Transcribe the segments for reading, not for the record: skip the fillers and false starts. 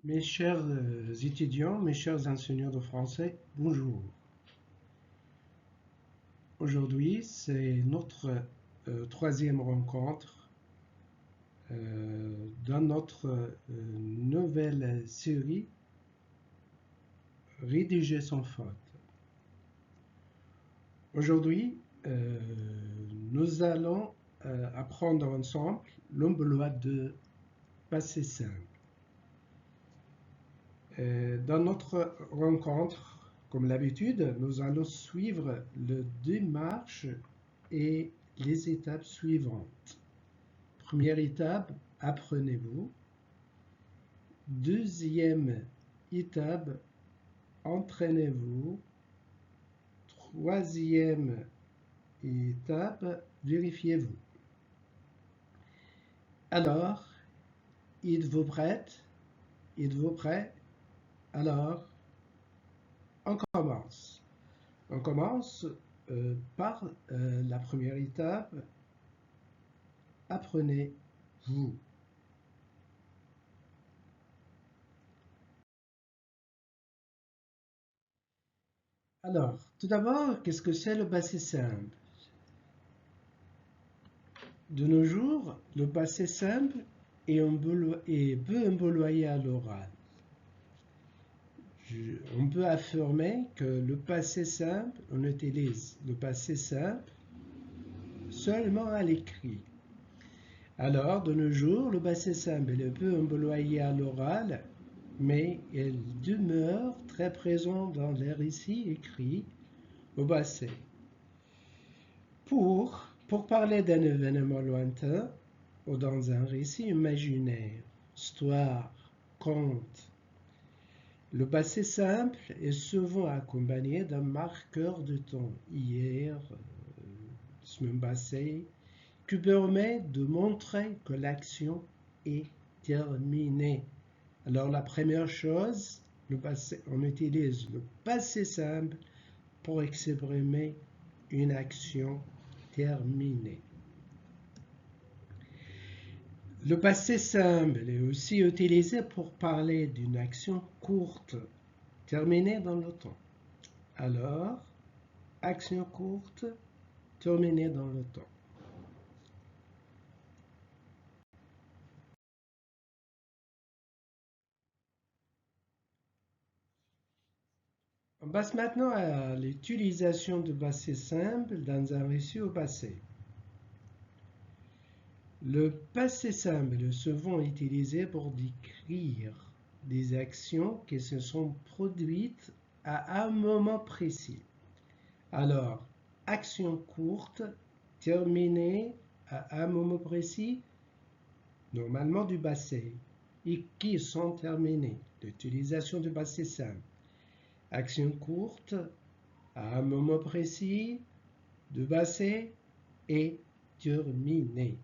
Mes chers étudiants, mes chers enseignants de français, bonjour. Aujourd'hui, c'est notre troisième rencontre dans notre nouvelle série Rédiger sans faute. Aujourd'hui, nous allons apprendre ensemble l'emploi de passé simple. Dans notre rencontre, comme l'habitude, nous allons suivre le démarche et les étapes suivantes. Première étape, apprenez-vous. Deuxième étape, entraînez-vous. Troisième étape, vérifiez-vous. Alors, êtes-vous prête? Êtes-vous prêt? Alors, on commence. On commence par la première étape. Apprenez-vous. Alors, tout d'abord, qu'est-ce que c'est le passé simple? De nos jours, le passé simple est peu employé à l'oral. On peut affirmer que le passé simple, on utilise le passé simple seulement à l'écrit. Alors, de nos jours, le passé simple est peu employé à l'oral, mais il demeure très présent dans les récits écrits au passé. Pour parler d'un événement lointain ou dans un récit imaginaire, histoire, conte, le passé simple est souvent accompagné d'un marqueur de temps, hier, semaine passée, qui permet de montrer que l'action est terminée. Alors la première chose, on utilise le passé simple pour exprimer une action terminée. Le passé simple est aussi utilisé pour parler d'une action courte, terminée dans le temps. Alors, action courte, terminée dans le temps. On passe maintenant à l'utilisation du passé simple dans un récit au passé. Le passé simple est souvent utilisé pour décrire des actions qui se sont produites à un moment précis. Alors, action courte, terminée à un moment précis, normalement du passé, et qui sont terminées. L'utilisation du passé simple. Action courte, à un moment précis, du passé et terminée.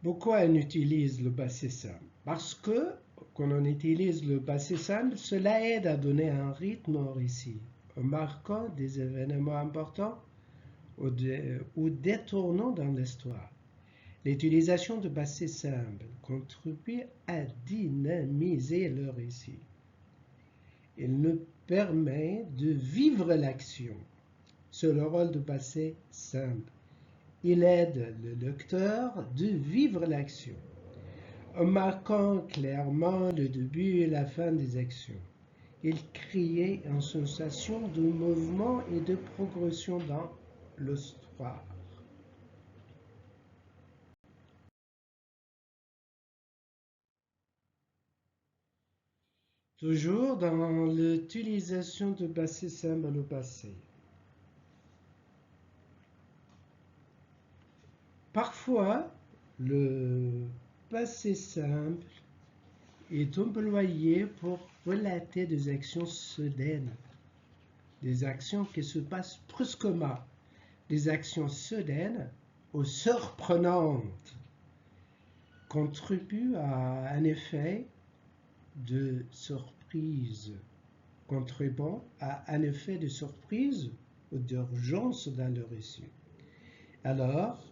Pourquoi on utilise le passé simple? Parce que quand on utilise le passé simple, cela aide à donner un rythme au récit, en marquant des événements importants ou détournant dans l'histoire. L'utilisation du passé simple contribue à dynamiser le récit. Il nous permet de vivre l'action. C'est le rôle du passé simple. Il aide le lecteur de vivre l'action, en marquant clairement le début et la fin des actions. Il crée une sensation de mouvement et de progression dans l'histoire. Toujours dans l'utilisation du passé simple au passé. Parfois, le passé simple est employé pour relater des actions soudaines, des actions qui se passent brusquement, des actions soudaines ou surprenantes contribuent à un effet de surprise, contribuant à un effet de surprise ou d'urgence dans le récit. Alors,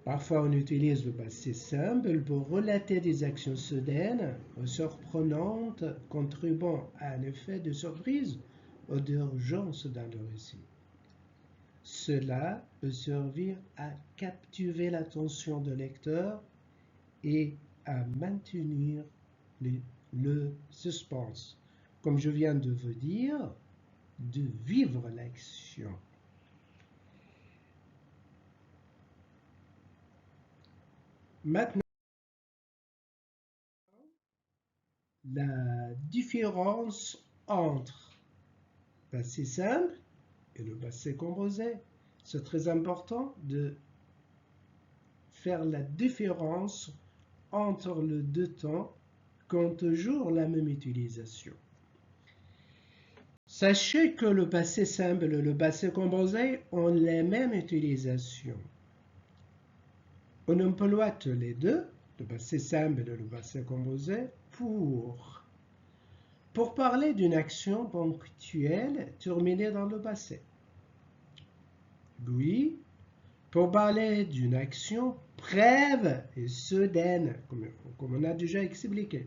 Parfois, on utilise le passé simple pour relater des actions soudaines ou surprenantes, contribuant à un effet de surprise ou d'urgence dans le récit. Cela peut servir à captiver l'attention du lecteur et à maintenir le suspense. Comme je viens de vous dire, de vivre l'action. Maintenant, la différence entre le passé simple et le passé composé. C'est très important de faire la différence entre les deux temps qui ont toujours la même utilisation. Sachez que le passé simple et le passé composé ont les mêmes utilisations. On emploie tous les deux, le passé simple et le passé composé, pour parler d'une action ponctuelle terminée dans le passé. Oui, pour parler d'une action brève et soudaine, comme on a déjà expliqué.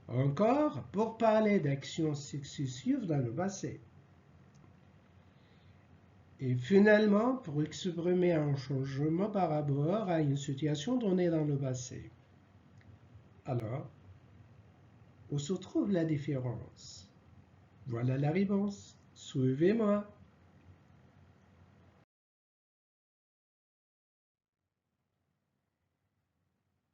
Encore, pour parler d'actions successives dans le passé. Et finalement, pour exprimer un changement par rapport à une situation donnée dans le passé. Alors, où se trouve la différence? Voilà la réponse. Suivez-moi.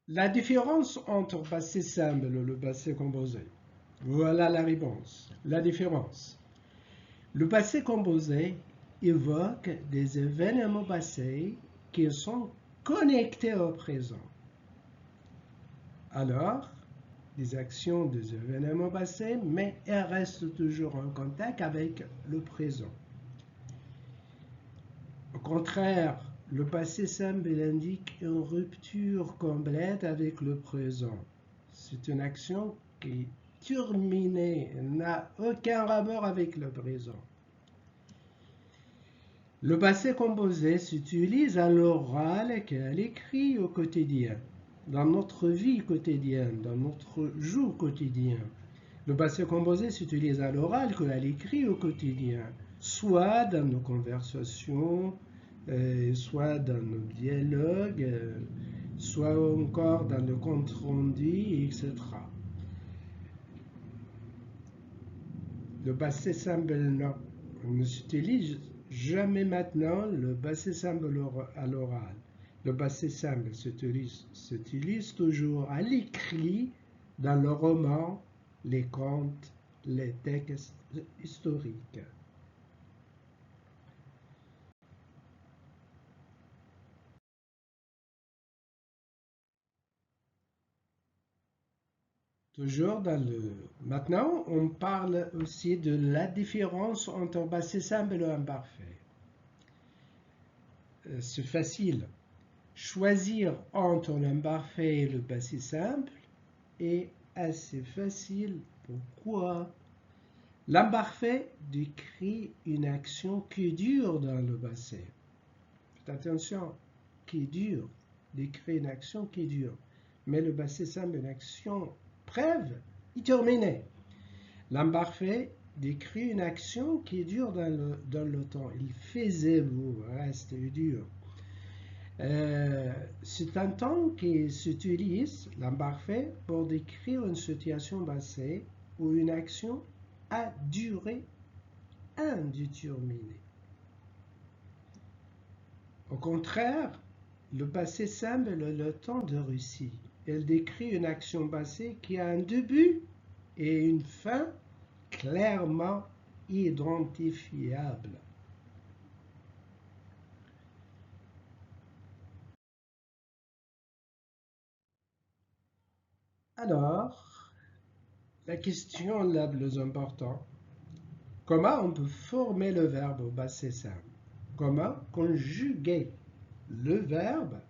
La différence entre le passé simple et le passé composé. Voilà la réponse. La différence. Le passé composé évoque des événements passés qui sont connectés au présent. Alors, des actions des événements passés, mais elles restent toujours en contact avec le présent. Au contraire, le passé simple indique une rupture complète avec le présent. C'est une action qui est terminée, n'a aucun rapport avec le présent. Le passé composé s'utilise à l'oral qu'à l'écrit au quotidien, dans notre vie quotidienne, dans notre jour quotidien. Le passé composé s'utilise à l'oral qu'à l'écrit au quotidien, soit dans nos conversations, soit dans nos dialogues, soit encore dans le compte rendu, etc. Le passé simple, non. On ne s'utilise jamais maintenant le passé simple à l'oral. Le passé simple s'utilise toujours à l'écrit dans le roman, les contes, les textes historiques. Toujours dans le... Maintenant, on parle aussi de la différence entre le passé simple et le imparfait. C'est facile. Choisir entre l'imparfait et le passé simple est assez facile. Pourquoi? L'imparfait décrit une action qui dure dans le passé. Faites attention, qui dure, décrit une action qui dure. Mais le passé simple, une action brève et terminée. L'imparfait décrit une action qui dure dans le temps. Il faisait beau, reste dur. C'est un temps qui s'utilise, l'imparfait, pour décrire une situation passée ou une action à durée indéterminée. Au contraire, le passé simple est le temps de récit. Elle décrit une action passée qui a un début et une fin clairement identifiables. Alors, la question la plus importante, comment on peut former le verbe au passé simple? Comment conjuguer le verbe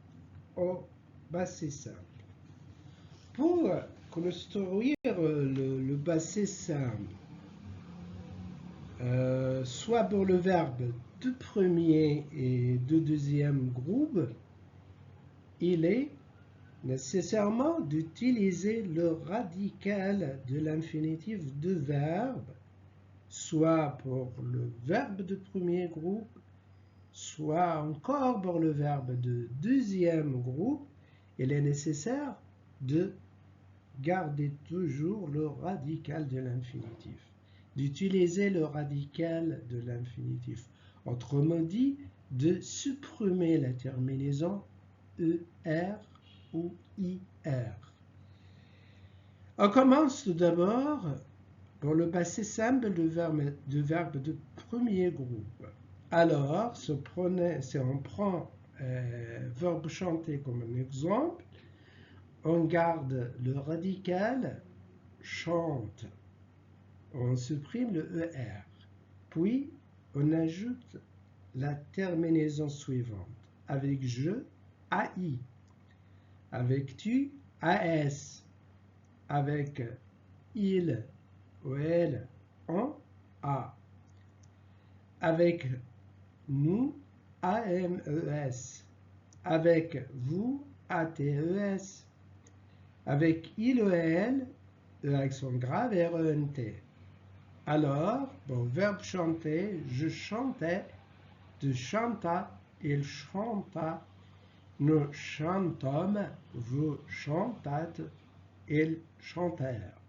au passé simple? Pour construire le passé simple, soit pour le verbe de premier et de deuxième groupe, il est nécessairement d'utiliser le radical de l'infinitif de verbe, soit pour le verbe de premier groupe, soit encore pour le verbe de deuxième groupe. Il est nécessaire de garder toujours le radical de l'infinitif, d'utiliser le radical de l'infinitif. Autrement dit, de supprimer la terminaison ER ou IR. On commence tout d'abord pour le passé simple de verbe de premier groupe. Alors, si on prend verbe chanter comme un exemple, on garde le radical chante, on supprime le ER, puis on ajoute la terminaison suivante. Avec je, AI, avec tu, AS, avec il ou elle, on, A, avec nous, AMES, avec vous, ATES, avec il ou elle, accent grave, RENT. Alors, bon, verbe chanter, je chantais, tu chantas, il chanta, nous chantâmes, vous chantâtes, ils chantèrent.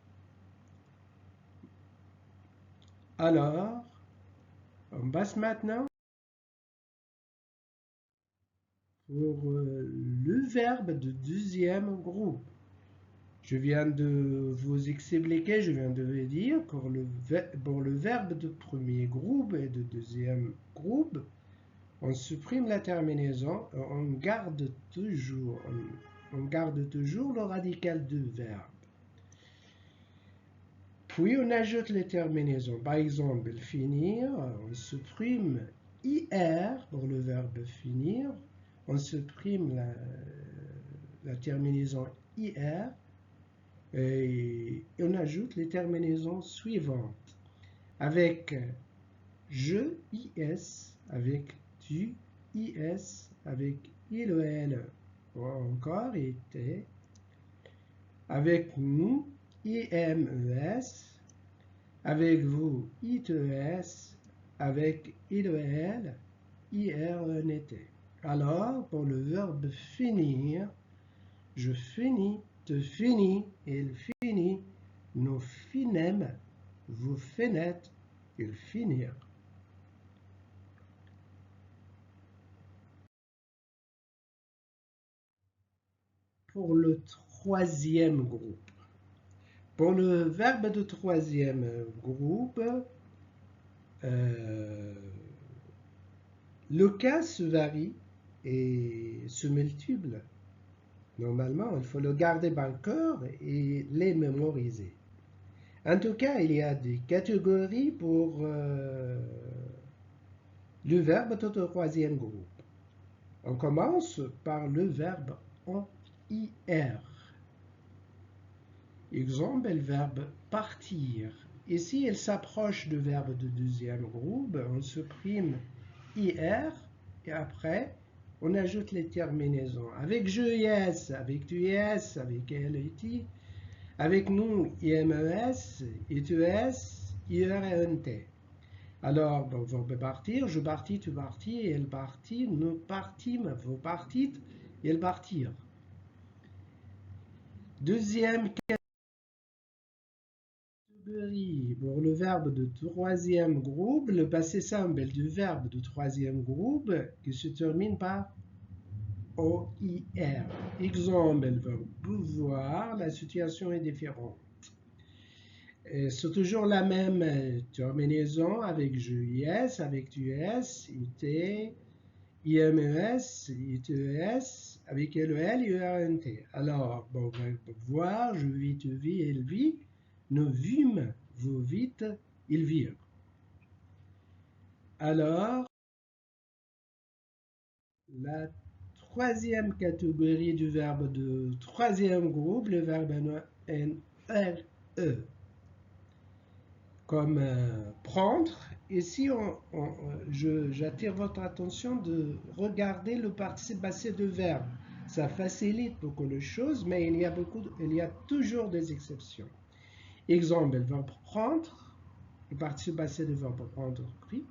Alors, on passe maintenant pour le verbe de deuxième groupe. Je viens de vous expliquer, je viens de vous dire, pour le verbe de premier groupe et de deuxième groupe, on supprime la terminaison, on garde toujours le radical du verbe. Puis on ajoute les terminaisons. Par exemple, finir, on supprime IR pour le verbe finir, on supprime la terminaison IR et on ajoute les terminaisons suivantes. Avec je, IS, avec tu, IS, avec il ou elle, ou encore était, avec nous, IMES, avec vous, ITES, avec il ou elle, IRENT. Alors, pour le verbe finir, je finis, tu finis, il finit, nous finîmes, vous finêtes, ils finirent. Pour le troisième groupe. Pour le verbe de troisième groupe, le cas se varie et se multiplie. Normalement, il faut le garder par le cœur et les mémoriser. En tout cas, il y a des catégories pour le verbe de troisième groupe. On commence par le verbe en IR. Exemple, le verbe partir. Ici, il s'approche du verbe de deuxième groupe. On supprime IR et après, on ajoute les terminaisons. Avec je, yes, avec tu, yes, avec elle, it, avec nous, IMES, ITES, IRENT. Alors, bon, verbe partir, je partis, tu partis, elle partit, nous partîmes, vous partîtes, ils partirent. Deuxième catégorie, pour le verbe de troisième groupe, le passé simple du verbe de troisième groupe qui se termine par OIR. Exemple, le verbe pouvoir, la situation est différente. C'est toujours la même terminaison avec je, yes, avec tu, yes, it, IMES, ITES, avec LEL, IERNT. Alors, bon, voir, je vis, tu vis, elle vit, nous vîmes, vous vîtes, ils virent. Alors, la troisième catégorie du verbe de troisième groupe, le verbe NRE, comme prendre. Ici, j'attire votre attention de regarder le participe passé de verbe. Ça facilite beaucoup de choses, mais il y a toujours des exceptions. Exemple, le verbe prendre, le participe passé du verbe prendre pris.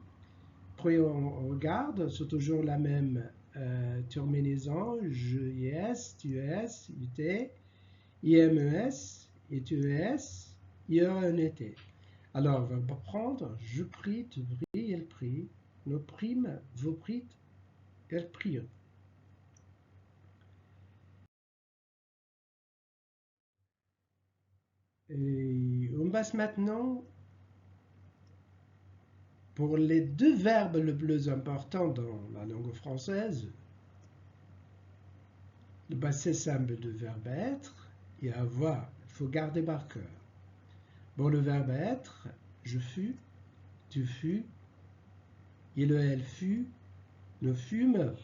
Puis on regarde, c'est toujours la même terminaison, je, IS, TES, UT, IMES, et TES, IENT. Alors, verbe prendre, je prie, tu pries, elle prie, nous prîmes, vous prîtes, elles prient. Et on passe maintenant pour les deux verbes les plus importants dans la langue française. Le passé simple de verbe être et avoir. Il faut garder par cœur. Bon, le verbe être, je fus, tu fus, il ou elle fut, nous fûmes,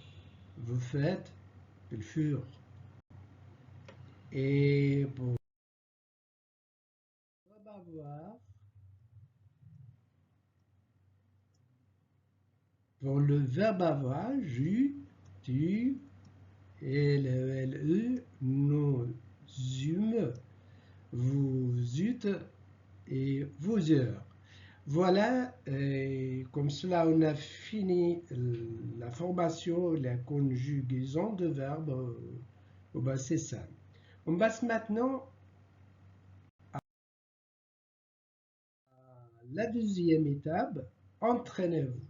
vous faites, ils furent. Et pour le verbe avoir, pour le verbe avoir, j'eus, tu, LE, nous eûmes, vous eûtes et vous heures. Voilà, comme cela on a fini la formation, la conjugaison de verbes au passé simple. On passe maintenant à la deuxième étape, entraînez-vous.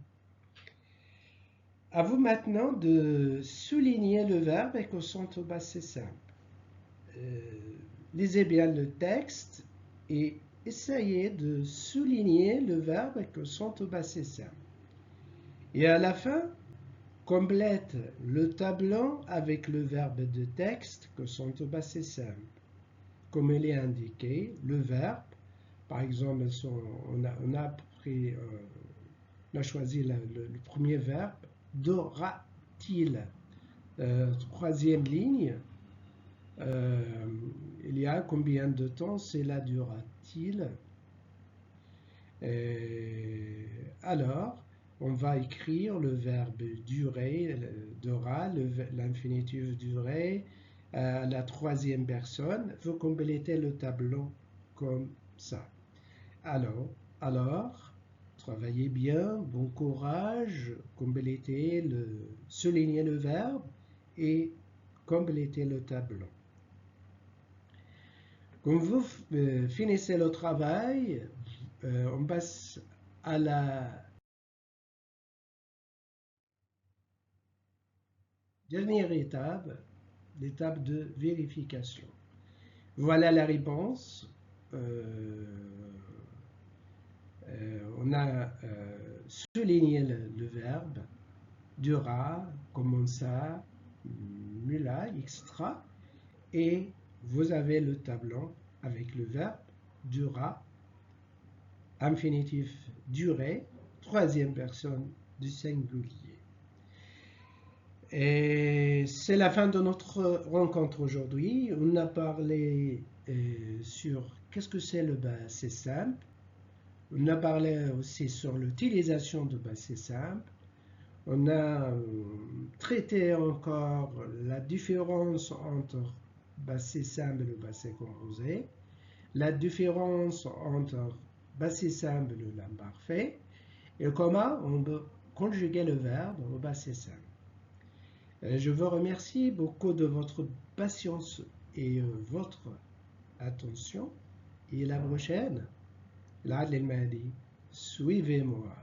À vous maintenant de souligner le verbe et que sont au passé simple. Lisez bien le texte et essayez de souligner le verbe que sont au passé simple. Et à la fin, complète le tableau avec le verbe de texte que sont au passé simple. Comme il est indiqué, le verbe, par exemple, on a choisi le premier verbe, dora-t-il. Troisième ligne, il y a combien de temps cela durera-t-il? Alors, on va écrire le verbe durer, dora, l'infinitif durer, la troisième personne. Vous complétez le tableau comme ça. Alors, travaillez bien, bon courage, soulignez le verbe et complétez le tableau. Quand vous finissez le travail, on passe à la dernière étape, l'étape de vérification. Voilà la réponse. On a souligné le verbe dura, commença, mula, extra, et vous avez le tableau avec le verbe dura, infinitif durer, troisième personne du singulier. Et c'est la fin de notre rencontre aujourd'hui. On a parlé sur qu'est-ce que c'est le passé simple. On a parlé aussi sur l'utilisation du passé simple. On a traité encore la différence entre passé simple et le passé composé, la différence entre passé simple et l'imparfait, et comment on peut conjuguer le verbe au passé simple. Je vous remercie beaucoup de votre patience et votre attention. Et la prochaine, l'Adl El Mahdi, suivez-moi.